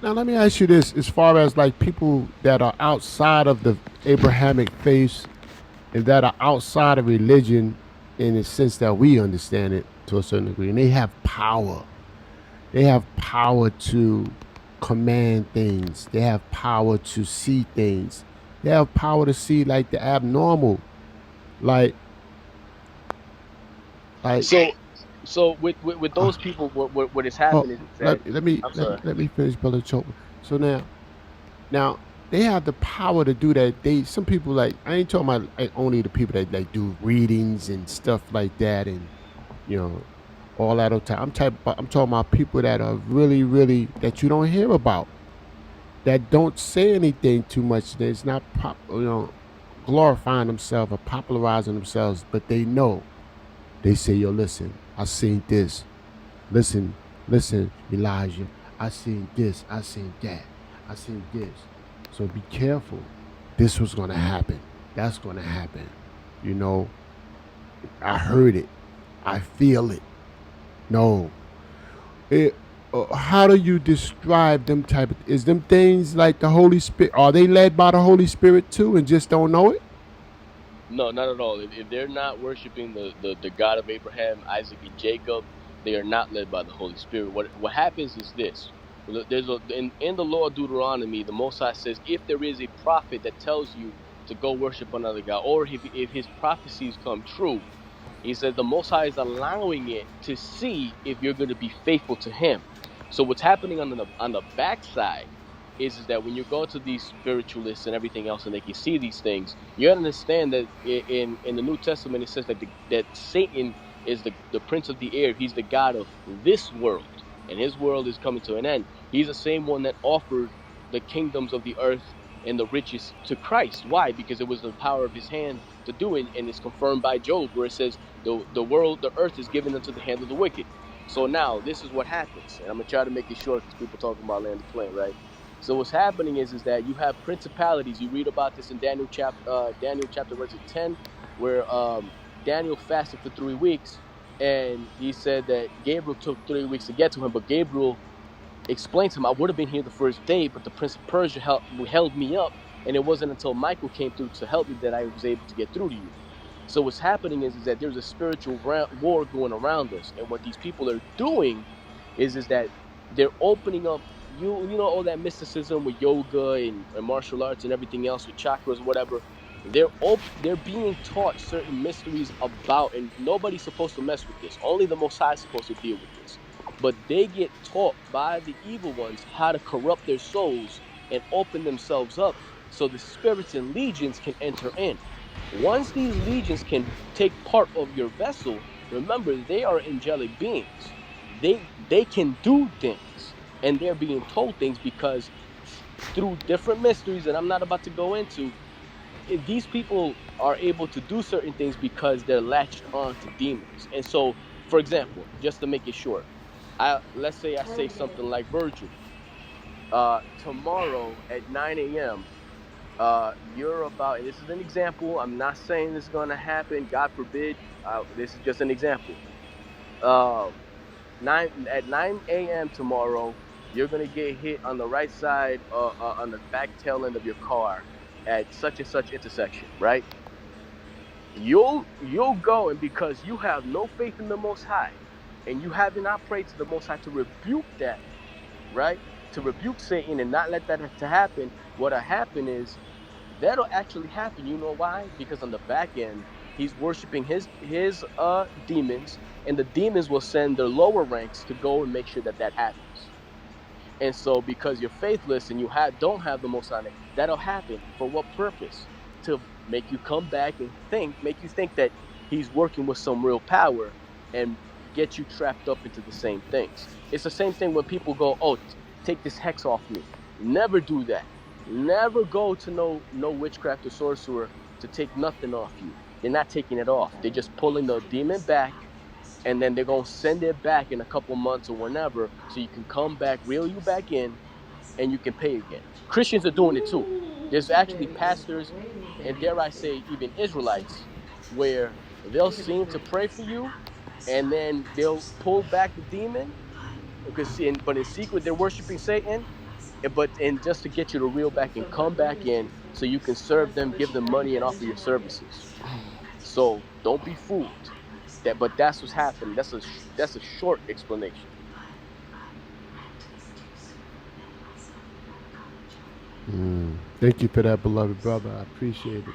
Now let me ask you this: as far as like people that are outside of the Abrahamic faith and that are outside of religion, in the sense that we understand it to a certain degree, and they have power. They have power to command things. They have power to see things. They have power to see like the abnormal. Like, like, So, with uh, those people, what has oh, happened is that I'm sorry. let me finish, brother Choke. So now they have the power to do that. They some people like I ain't talking about like only the people that like do readings and stuff like that, and you know all that other time. I'm talking about people that are really that you don't hear about, that don't say anything too much. That's not glorifying themselves or popularizing themselves, but they know. They say, "Yo, listen, I seen this. Listen, listen, Elijah. I seen this. I seen that. I seen this. So be careful. This was gonna happen. That's gonna happen. You know, I heard it. I feel it. No, it, how do you describe them type of, is them things like the Holy Spirit, are they led by the Holy Spirit too and just don't know it? No, not at all. If they're not worshiping the God of Abraham, Isaac, and Jacob, they are not led by the Holy Spirit. What happens is this: there's a in the law of Deuteronomy, the Most High says, if there is a prophet that tells you to go worship another God, or if his prophecies come true, he says the Most High is allowing it to see if you're going to be faithful to Him. So what's happening on the backside is that when you go to these spiritualists and everything else, and they can see these things, you understand that in the New Testament it says that that Satan is the prince of the air. He's the god of this world, and his world is coming to an end. He's the same one that offered the kingdoms of the earth and the riches to Christ. Why? Because it was the power of his hand to do it, and it's confirmed by Job, where it says the earth is given into the hand of the wicked. So now this is what happens, and I'm gonna try to make it short because people talking about land of plane, right? So what's happening is that you have principalities. You read about this in Daniel chapter was it 10, where Daniel fasted for 3 weeks, and he said that Gabriel took 3 weeks to get to him, but Gabriel explained to him, I would have been here the first day, but the Prince of Persia held me up, and it wasn't until Michael came through to help me that I was able to get through to you. So what's happening is that there's a spiritual war going around us, and what these people are doing is that they're opening up. You know all that mysticism with yoga and martial arts and everything else with chakras, whatever. They're being taught certain mysteries about, and nobody's supposed to mess with this. Only the Most High is supposed to deal with this. But they get taught by the evil ones how to corrupt their souls and open themselves up so the spirits and legions can enter in. Once these legions can take part of your vessel, remember they are angelic beings. They can do things, and they're being told things because through different mysteries that I'm not about to go into, these people are able to do certain things because they're latched on to demons. And so, for example, just to make it short, I let's say I say something like Virgil, tomorrow at 9 a.m. You're about, and this is an example. I'm not saying this is going to happen. God forbid. This is just an example. Uh, 9 a.m. tomorrow, you're going to get hit on the right side, on the back tail end of your car at such and such intersection, right? You'll go, and because you have no faith in the Most High, and you have not prayed to the Most High to rebuke that, right? To rebuke Satan and not let that to happen. What'll happen is that'll actually happen. You know why? Because on the back end, he's worshiping his demons, and the demons will send their lower ranks to go and make sure that that happens. And so, because you're faithless and don't have the Most High, that'll happen. For what purpose? To make you come back and make you think that he's working with some real power and get you trapped up into the same things. It's the same thing when people go, "Oh, take this hex off me." Never do that. Never go to no witchcraft or sorcerer to take nothing off you. They're not taking it off. They're just pulling the demon back, and then they're gonna send it back in a couple months or whenever, so you can come back, reel you back in, and you can pay again. Christians are doing it too. There's actually pastors, and dare I say, even Israelites, where they'll seem to pray for you, and then they'll pull back the demon, but in secret they're worshiping Satan, but and just to get you to reel back and come back in so you can serve them, give them money, and offer your services. So don't be fooled. But that's what's happening. That's a short explanation. Thank you for that, beloved brother. I appreciate it.